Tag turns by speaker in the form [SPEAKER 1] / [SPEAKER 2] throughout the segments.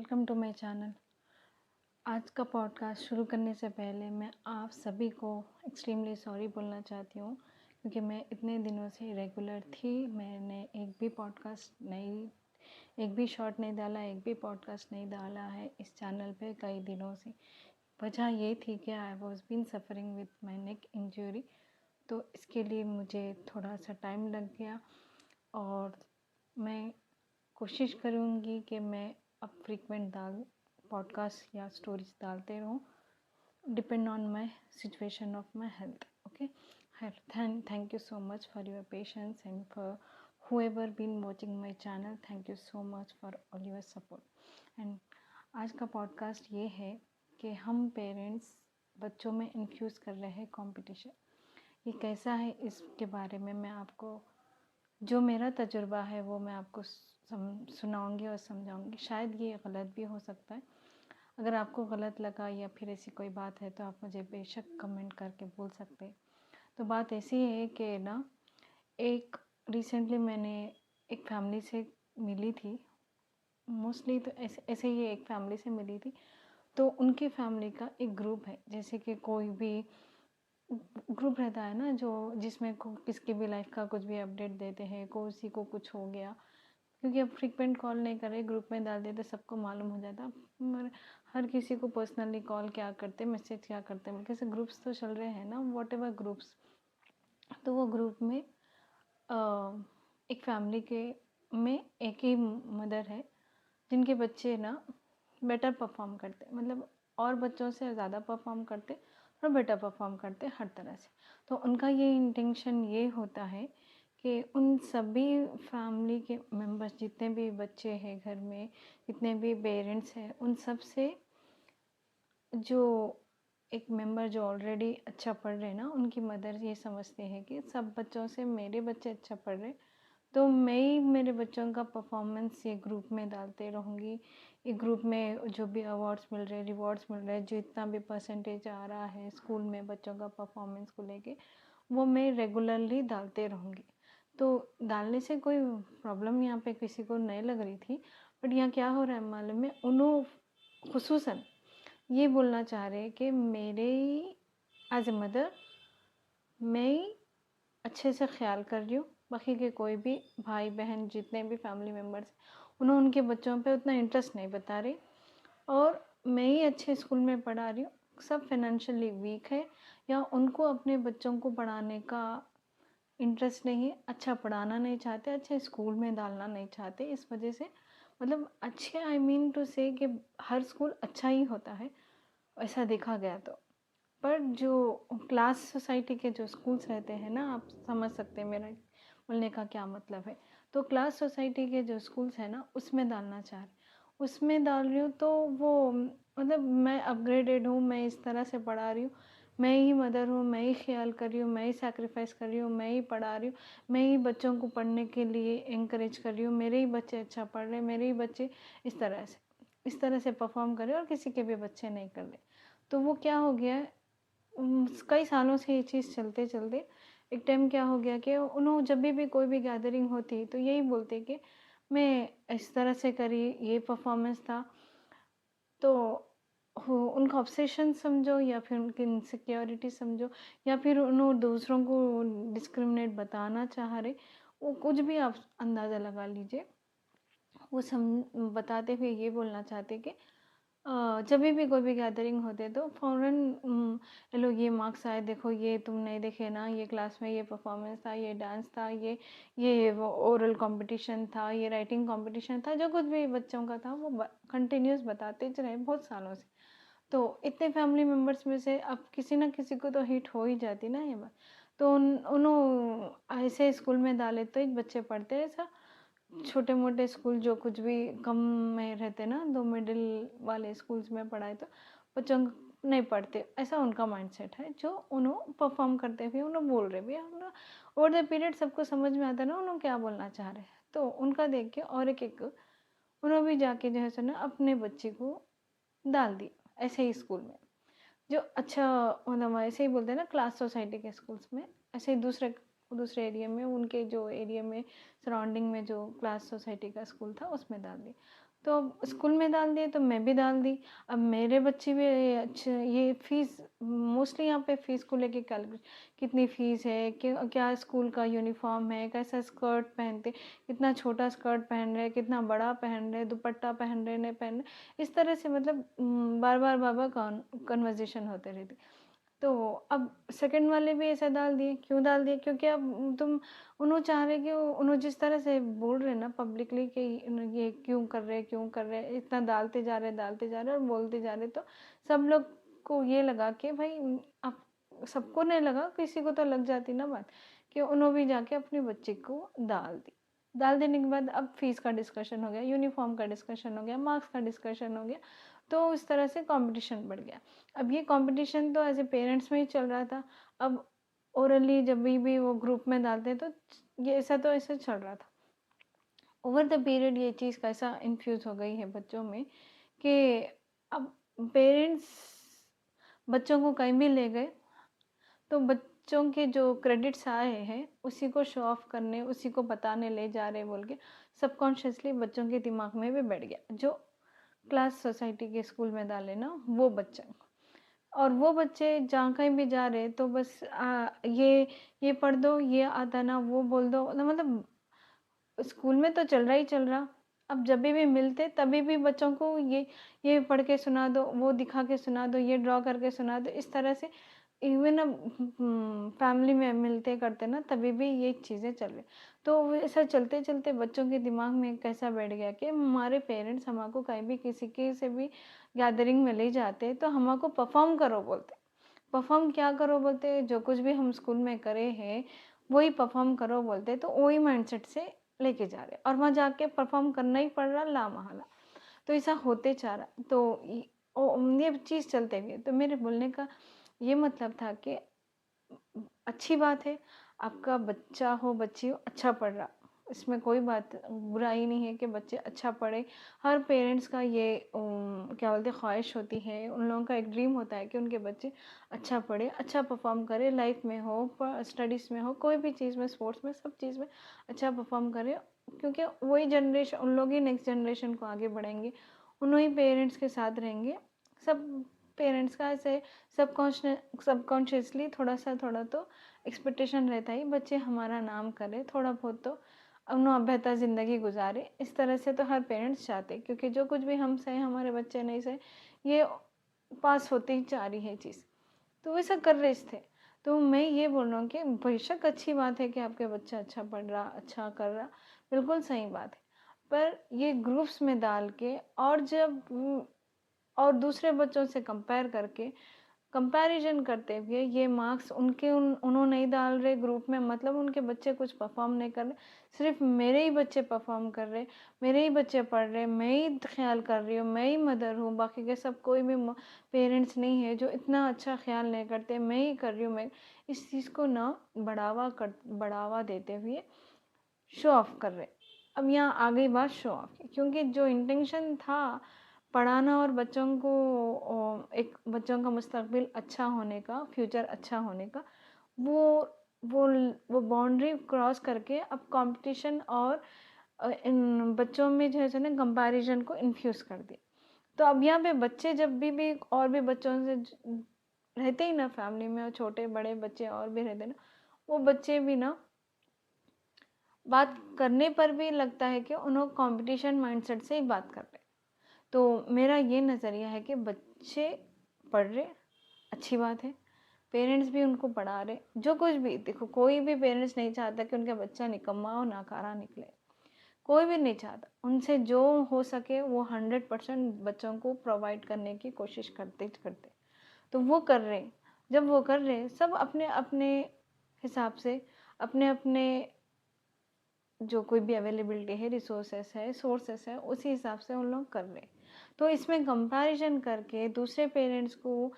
[SPEAKER 1] Welcome to my channel. आज का podcast शुरू करने से पहले मैं आप सभी को एक्सट्रीमली सॉरी बोलना चाहती हूँ, क्योंकि मैं इतने दिनों से रेगुलर थी। मैंने एक भी शॉर्ट नहीं डाला, एक भी पॉडकास्ट नहीं डाला है इस चैनल पे कई दिनों से। वजह ये थी कि I was been suffering with my neck injury, तो इसके लिए मुझे थोड़ा सा टाइम लग गया और मैं कोशिश करूँगी कि मैं अब फ्रीक्वेंट पॉडकास्ट या स्टोरीज डालते रहूँ, depend on my situation of my health. Okay, thank you so much for your patience and for whoever been watching my channel, thank you so much for all your support। And आज का podcast ये है कि हम parents बच्चों में infuse कर रहे हैं कंपटीशन। ये कैसा है, इसके बारे में मैं आपको जो मेरा तजुर्बा है वो मैं आपको सुनाऊंगी और समझाऊंगी। शायद ये गलत भी हो सकता है। अगर आपको गलत लगा या फिर ऐसी कोई बात है तो आप मुझे बेशक कमेंट करके बोल सकते हैं। तो बात ऐसी है कि ना, एक रिसेंटली मैंने एक फैमिली से मिली थी। मोस्टली तो ऐसे ही एक फैमिली से मिली थी। तो उनकी फैमिली का एक ग्रुप है, जैसे कि कोई भी ग्रुप रहता है ना, जो जिसमें किसकी भी लाइफ का कुछ भी अपडेट देते हैं, किसी को कुछ हो गया, क्योंकि अब फ्रीक्वेंट कॉल नहीं कर रहे, ग्रुप में डाल देते, सबको मालूम हो जाता। मगर हर किसी को पर्सनली कॉल क्या करते, मैसेज क्या करते, कैसे ग्रुप्स तो चल रहे हैं ना, वॉट एवर ग्रुप्स। तो वो ग्रुप में एक फैमिली के में एक ही मदर है जिनके बच्चे ना बेटर परफॉर्म करते, मतलब और बच्चों से ज़्यादा परफॉर्म करते और बेटर परफॉर्म करते हर तरह से। तो उनका ये इंटेंशन ये होता है कि उन सभी फैमिली के मेंबर्स, जितने भी बच्चे हैं घर में, जितने भी पेरेंट्स हैं, उन सब से जो एक मेंबर जो ऑलरेडी अच्छा पढ़ रहे हैं ना, उनकी मदर ये समझते हैं कि सब बच्चों से मेरे बच्चे अच्छा पढ़ रहे, तो मैं ही मेरे बच्चों का परफॉर्मेंस ये ग्रुप में डालते रहूँगी। ये ग्रुप में जो भी अवार्ड्स मिल रहे, रिवॉर्ड्स मिल रहे, जितना भी परसेंटेज आ रहा है स्कूल में बच्चों का परफॉर्मेंस को लेके, वो मैं रेगुलरली डालते रहूँगी। तो डालने से कोई प्रॉब्लम यहाँ पे किसी को नहीं लग रही थी, बट यहाँ क्या हो रहा है मालूम है, उन्होंने खुसूसन ये बोलना चाह रहे कि मेरे एज ए मदर मैं अच्छे से ख्याल कर रही हूँ, बाकी के कोई भी भाई बहन जितने भी फैमिली मेम्बर्स उन्होंने उनके बच्चों पे उतना इंटरेस्ट नहीं बता रही, और मैं ही अच्छे स्कूल में पढ़ा रही हूँ। सब फाइनेंशियली वीक है या उनको अपने बच्चों को पढ़ाने का इंटरेस्ट नहीं है, अच्छा पढ़ाना नहीं चाहते, अच्छे स्कूल में डालना नहीं चाहते। इस वजह से, मतलब अच्छे, आई मीन टू से कि हर स्कूल अच्छा ही होता है ऐसा देखा गया तो, पर जो क्लास सोसाइटी के जो स्कूल्स रहते हैं ना, आप समझ सकते हैं मेरा बोलने का क्या मतलब है। तो क्लास सोसाइटी के जो स्कूल्स हैं ना, उसमें डालना चाह रही, उसमें डाल रही हूँ। तो वो मतलब मैं अपग्रेडेड हूँ, मैं इस तरह से पढ़ा रही हूँ, मैं ही मदर हूँ, मैं ही ख्याल कर रही हूँ, मैं ही सैक्रिफाइस कर रही हूँ, मैं ही पढ़ा रही हूँ, मैं ही बच्चों को पढ़ने के लिए इंकरेज कर रही हूँ, मेरे ही बच्चे अच्छा पढ़ रहे, मेरे ही बच्चे इस तरह से परफॉर्म कर रहे और किसी के भी बच्चे नहीं कर रहे। तो वो क्या हो गया, कई सालों से ये चीज़ चलते चलते एक टाइम क्या हो गया कि उन्होंने जब भी कोई भी गैदरिंग होती तो यही बोलते कि मैं इस तरह से करी, ये परफॉर्मेंस था। तो उनका ऑब्सेशन समझो या फिर उनकी इनसिक्योरिटी समझो, या फिर उन्होंने दूसरों को डिस्क्रिमिनेट बताना चाह रहे, वो कुछ भी आप अंदाज़ा लगा लीजिए। वो बताते हुए ये बोलना चाहते कि जब भी कोई भी गैदरिंग होते तो फ़ौरन लो ये मार्क्स आए, देखो ये तुम नहीं देखे ना, ये क्लास में ये परफॉर्मेंस था, ये डांस था, ये वो ओरल कंपटीशन था, ये राइटिंग कंपटीशन था, जो कुछ भी बच्चों का था वो कंटिन्यूस बताते ज रहे बहुत सालों से। तो इतने फैमिली मेम्बर्स में से अब किसी ना किसी को तो हिट हो ही जाती ना ये बात। तो उन्होंने ऐसे स्कूल में डाले तो एक बच्चे पढ़ते हैं ऐसा छोटे मोटे स्कूल जो कुछ भी कम में रहते ना, दो मिडिल वाले स्कूल्स में पढ़ाए तो बच्चों नहीं पढ़ते, ऐसा उनका माइंडसेट है। जो उन्होंने परफॉर्म करते हुए उन्होंने बोल रहे भैया, ओवर द पीरियड सबको समझ में आता ना उन्होंने क्या बोलना चाह रहे हैं। तो उनका देख के और एक उन्होंने भी जाके जो है सो ना अपने बच्चे को डाल दिया ऐसे ही स्कूल में, जो अच्छा, मतलब ऐसे ही बोलते हैं ना क्लास सोसाइटी के स्कूल्स में, ऐसे ही दूसरे दूसरे एरिया में, उनके जो एरिया में सराउंडिंग में जो क्लास सोसाइटी का स्कूल था उसमें डाल दी। तो अब स्कूल में डाल दिए तो मैं भी डाल दी। अब मेरे बच्चे भी अच्छा ये फ़ीस मोस्टली यहाँ पे फ़ीस को लेके कैलकुलेट कितनी फ़ीस है, क्या स्कूल का यूनिफ़ॉर्म है, कैसा स्कर्ट पहनते, कितना छोटा स्कर्ट पहन रहे, कितना बड़ा पहन रहे, दुपट्टा पहन रहे, नहीं पहन रहे, इस तरह से मतलब बार-बार कन्वर्सेशन होते रहते। तो अब सेकंड वाले भी ऐसा डाल दिए, क्यों डाल दिए? क्योंकि अब तुम उन्हों चाह रहे कि उन्हों जिस तरह से बोल रहे ना पब्लिकली कि ये क्यों कर रहे, इतना डालते जा रहे और बोलते जा रहे, तो सब लोग को ये लगा कि भाई अब सबको नहीं लगा, किसी को तो लग जाती ना बात, कि उन्हों भी जाके अपने बच्चे को डाल दी। डाल देने के बाद अब फीस का डिस्कशन हो गया, यूनिफ़ॉर्म का डिस्कशन हो गया, मार्क्स का डिस्कशन हो गया, तो इस तरह से कॉम्पिटिशन बढ़ गया। अब ये कंपटीशन तो एज़ ए पेरेंट्स में ही चल रहा था। अब ओरली जब भी वो ग्रुप में डालते हैं तो ये ऐसा चल रहा था। ओवर द पीरियड ये चीज़ कैसा इन्फ्यूज़ हो गई है बच्चों में कि अब पेरेंट्स बच्चों को कहीं भी ले गए तो बच्चों के जो क्रेडिट्स आए हैं उसी को शो ऑफ करने, उसी को बताने ले जा रहे बोल के सबकॉन्शियसली बच्चों के दिमाग में भी बैठ गया। जो क्लास सोसाइटी के स्कूल में डाले ना वो बच्चा, और वो बच्चे जहाँ कहीं भी जा रहे तो बस ये पढ़ दो, ये आता ना वो बोल दो, तो मतलब स्कूल में तो चल रहा ही चल रहा। अब जब भी मिलते तभी भी बच्चों को ये पढ़ के सुना दो, वो दिखा के सुना दो, ये ड्रॉ करके सुना दो, इस तरह से इवन अब फैमिली में मिलते करते ना तभी भी ये चीज़ें चल रही। तो वो ऐसा चलते चलते बच्चों के दिमाग में कैसा बैठ गया कि हमारे पेरेंट्स हमको कहीं भी किसी के से भी गैदरिंग में ले जाते तो हमको परफॉर्म करो बोलते। परफॉर्म क्या करो बोलते, जो कुछ भी हम स्कूल में करे हैं वही परफॉर्म करो बोलते, तो वही माइंडसेट से लेके जा रहे और वहाँ जाके परफॉर्म करना ही पड़ रहा ला महला। तो ऐसा होते जा रहा, तो ये चीज़ चलते हुए तो मेरे बोलने का ये मतलब था कि अच्छी बात है, आपका बच्चा हो, बच्ची हो, अच्छा पढ़ रहा, इसमें कोई बात बुराई नहीं है कि बच्चे अच्छा पढ़े। हर पेरेंट्स का ये क्या बोलते हैं ख्वाहिश होती है, उन लोगों का एक ड्रीम होता है कि उनके बच्चे अच्छा पढ़े, अच्छा परफॉर्म करे, लाइफ में हो, स्टडीज़ में हो, कोई भी चीज़ में, स्पोर्ट्स में, सब चीज़ में अच्छा परफॉर्म करे, क्योंकि वही जनरेशन, उन लोग ही नेक्स्ट जनरेशन को आगे बढ़ेंगे, उन्हीं पेरेंट्स के साथ रहेंगे। सब पेरेंट्स का ऐसे सबकॉन्शियसली थोड़ा तो एक्सपेक्टेशन रहता है बच्चे हमारा नाम करें, थोड़ा बहुत तो अपना बेहतर ज़िंदगी गुजारे, इस तरह से तो हर पेरेंट्स चाहते, क्योंकि जो कुछ भी हम सहे हमारे बच्चे नहीं सहे, ये पास होती ही जा रही है चीज़, तो वैसा कर रहे थे। तो मैं ये बोल रहा हूँ कि बेशक अच्छी बात है कि आपके बच्चा अच्छा पढ़ रहा, अच्छा कर रहा, बिल्कुल सही बात है, पर ये ग्रुप्स में डाल के और जब और दूसरे बच्चों से कंपेयर करके, कंपैरिजन करते हुए ये मार्क्स उन्हों नहीं डाल रहे ग्रुप में, मतलब उनके बच्चे कुछ परफॉर्म नहीं कर रहे, सिर्फ मेरे ही बच्चे परफॉर्म कर रहे, मेरे ही बच्चे पढ़ रहे, मैं ही ख्याल कर रही हूँ, मैं ही मदर हूँ, बाकी के सब कोई भी पेरेंट्स नहीं है जो इतना अच्छा ख्याल नहीं करते, मैं ही कर रही हूँ। मैं इस चीज़ को ना बढ़ावा देते हुए शो ऑफ कर रहे। अब यहाँ आ गई बात शो ऑफ की, क्योंकि जो इंटेंशन था पढ़ाना और बच्चों को एक बच्चों का मुस्तकबिल अच्छा होने का, फ्यूचर अच्छा होने का, वो वो वो बाउंड्री क्रॉस करके अब कंपटीशन और इन बच्चों में जो है ना कंपैरिजन को इन्फ्यूज़ कर दिया। तो अब यहाँ पे बच्चे जब भी और भी बच्चों से रहते ही ना फैमिली में, और छोटे बड़े बच्चे और भी रहते ना, वो बच्चे भी ना बात करने पर भी लगता है कि उन्होंने कंपटीशन माइंडसेट से ही बात कर रहे हैं। तो मेरा ये नज़रिया है कि बच्चे पढ़ रहे, अच्छी बात है, पेरेंट्स भी उनको पढ़ा रहे, जो कुछ भी देखो, कोई भी पेरेंट्स नहीं चाहता कि उनका बच्चा निकम्मा और नाकारा निकले, कोई भी नहीं चाहता। उनसे जो हो सके वो 100% बच्चों को प्रोवाइड करने की कोशिश करते करते तो वो कर रहे हैं। जब वो कर रहे हैं सब अपने अपने हिसाब से, अपने अपने जो कोई भी अवेलेबिलिटी है, रिसोर्सेस है, सोर्सेस है, उसी हिसाब से उन लोग कर रहे हैं। तो इसमें कंपैरिजन करके दूसरे पेरेंट्स को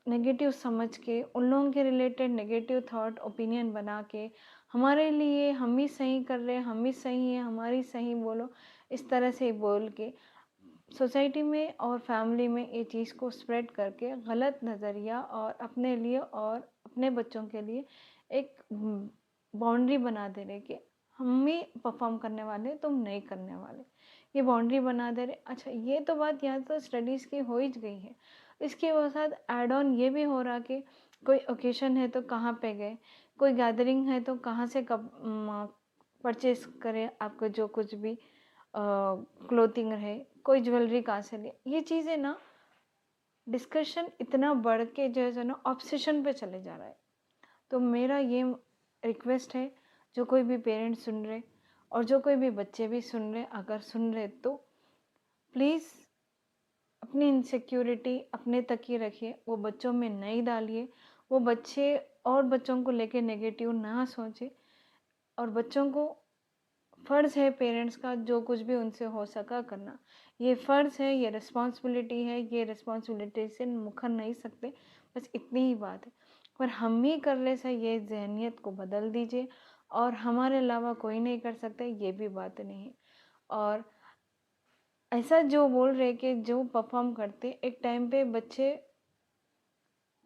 [SPEAKER 1] नेगेटिव समझ के, उन लोगों के रिलेटेड नेगेटिव थॉट ओपिनियन बना के, हमारे लिए हम ही सही कर रहे हैं, हम ही सही हैं, हमारी सही बोलो, इस तरह से बोल के सोसाइटी में और फैमिली में ये चीज़ को स्प्रेड करके गलत नज़रिया और अपने लिए और अपने बच्चों के लिए एक बाउंड्री बना दे रहे कि हम ही परफॉर्म करने वाले, तुम नहीं करने वाले। ये बाउंड्री बना दे रहे। अच्छा, ये तो बात यहाँ तो स्टडीज़ की हो ही गई है, इसके साथ ऐड ऑन ये भी हो रहा कि कोई ओकेशन है तो कहाँ पे गए, कोई गैदरिंग है तो कहाँ से कब परचेस करें, आपको जो कुछ भी क्लोथिंग रहे, कोई ज्वेलरी कहाँ से ले, ये चीज़ें ना डिस्कशन इतना बढ़ के जो है ना ऑब्सेशन पे चले जा रहा है। तो मेरा ये रिक्वेस्ट है, जो कोई भी पेरेंट्स सुन रहे और जो कोई भी बच्चे भी सुन रहे, अगर सुन रहे तो प्लीज़ अपनी इनसिक्योरिटी अपने तक ही रखिए, वो बच्चों में नहीं डालिए। वो बच्चे और बच्चों को लेके नेगेटिव ना सोचे, और बच्चों को फ़र्ज़ है पेरेंट्स का जो कुछ भी उनसे हो सका करना। ये फ़र्ज़ है, ये रिस्पॉन्सिबिलिटी है, ये रिस्पॉन्सिबिलिटी से मुकर नहीं सकते, बस इतनी ही बात है। पर हम ही करने से ये ज़हनियत को बदल दीजिए, और हमारे अलावा कोई नहीं कर सकता, ये भी बात नहीं है। और ऐसा जो बोल रहे कि जो परफॉर्म करते, एक टाइम पे बच्चे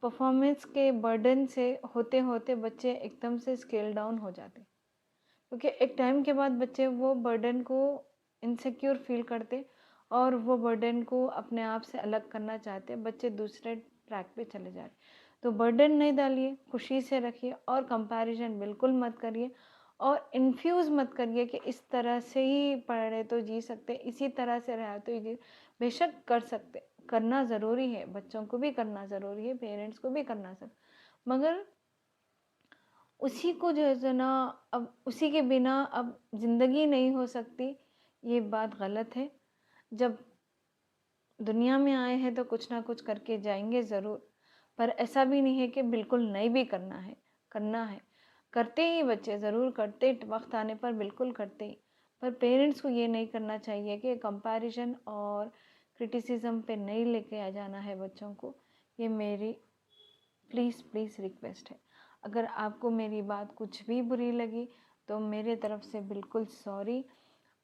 [SPEAKER 1] परफॉर्मेंस के बर्डन से होते होते बच्चे एकदम से स्केल डाउन हो जाते, क्योंकि एक टाइम के बाद बच्चे वो बर्डन को इनसिक्योर फील करते और वो बर्डन को अपने आप से अलग करना चाहते, बच्चे दूसरे ट्रैक पे चले जा रहे। तो बर्डन नहीं डालिए, खुशी से रखिए, और कंपैरिजन बिल्कुल मत करिए, और इन्फ्यूज़ मत करिए कि इस तरह से ही पढ़े तो जी सकते, इसी तरह से रहा तो जी। बेशक कर सकते, करना ज़रूरी है, बच्चों को भी करना ज़रूरी है, पेरेंट्स को भी करना मगर उसी को जो है ना, अब उसी के बिना अब ज़िंदगी नहीं हो सकती, ये बात गलत है। जब दुनिया में आए हैं तो कुछ ना कुछ करके जाएंगे ज़रूर, पर ऐसा भी नहीं है कि बिल्कुल नहीं भी करना है, करना है। करते ही बच्चे ज़रूर करते, वक्त आने पर बिल्कुल करते ही, पर पेरेंट्स को ये नहीं करना चाहिए कि कंपैरिजन और क्रिटिसिज्म पे नहीं लेके आ जाना है बच्चों को। ये मेरी प्लीज़ प्लीज़ रिक्वेस्ट है। अगर आपको मेरी बात कुछ भी बुरी लगी तो मेरे तरफ से बिल्कुल सॉरी।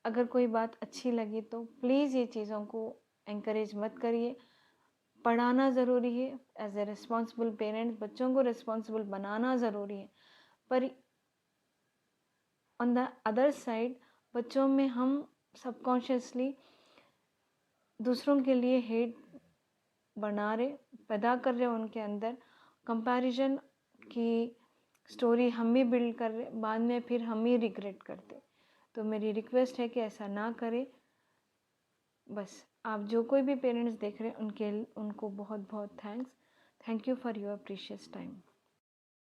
[SPEAKER 1] अगर कोई बात अच्छी लगी तो प्लीज़ ये चीज़ों को एनकरेज मत करिए। पढ़ाना ज़रूरी है, एज ए रिस्पॉन्सिबल पेरेंट्स बच्चों को रिस्पॉन्सिबल बनाना ज़रूरी है, पर ऑन द अदर साइड बच्चों में हम सबकॉन्शियसली दूसरों के लिए हेट बना रहे, पैदा कर रहे उनके अंदर। कंपैरिजन की स्टोरी हम ही बिल्ड कर रहे, बाद में फिर हम ही रिग्रेट करते। तो मेरी रिक्वेस्ट है कि ऐसा ना करें। बस आप जो कोई भी पेरेंट्स देख रहे हैं उनको बहुत बहुत thanks. Thank you for your precious time.